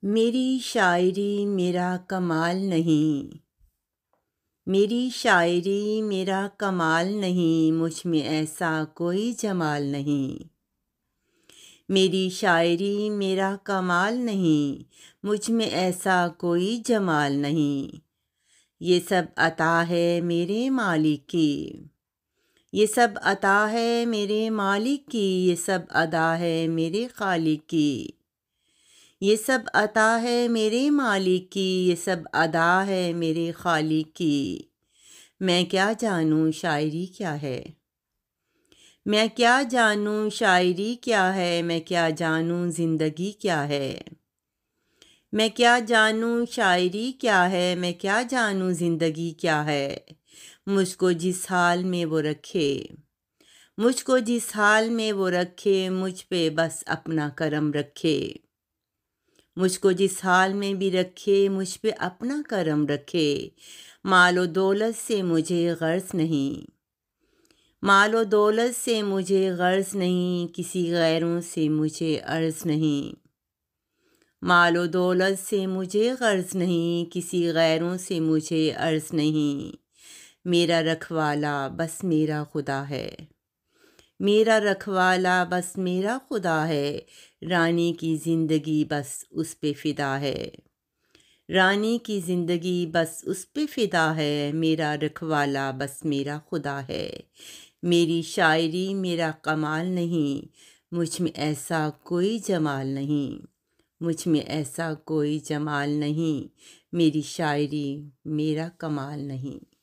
میری شاعری میرا کمال نہیں، میری شاعری میرا کمال نہیں، مجھ میں ایسا کوئی جمال نہیں۔ میری شاعری میرا کمال نہیں، مجھ میں ایسا کوئی جمال نہیں۔ یہ سب عطا ہے میرے مالک کی، یہ سب عطا ہے میرے مالک کی، یہ سب ادا ہے میرے خالق کی۔ یہ سب عطا ہے میرے مالک کی، یہ سب ادا ہے میرے خالق کی۔ میں کیا جانوں شاعری کیا ہے، میں کیا جانوں شاعری کیا ہے، میں کیا جانوں زندگی کیا ہے۔ میں کیا جانوں شاعری کیا ہے، میں کیا جانوں زندگی کیا ہے۔ مجھ کو جس حال میں وہ رکھے، مجھ کو جس حال میں وہ رکھے، مجھ پہ بس اپنا کرم رکھے۔ مجھ کو جس حال میں بھی رکھے، مجھ پہ اپنا کرم رکھے۔ مال و دولت سے مجھے غرض نہیں، مال و دولت سے مجھے غرض نہیں، کسی غیروں سے مجھے عرض نہیں۔ مال و دولت سے مجھے غرض نہیں، کسی غیروں سے مجھے عرض نہیں۔ میرا رکھوالا بس میرا خدا ہے، میرا رکھوالا بس میرا خدا ہے۔ رانی کی زندگی بس اس پہ فدا ہے، رانی کی زندگی بس اس پہ فدا ہے۔ میرا رکھوالا بس میرا خدا ہے۔ میری شاعری میرا کمال نہیں، مجھ میں ایسا کوئی جمال نہیں، مجھ میں ایسا کوئی جمال نہیں۔ میری شاعری میرا کمال نہیں۔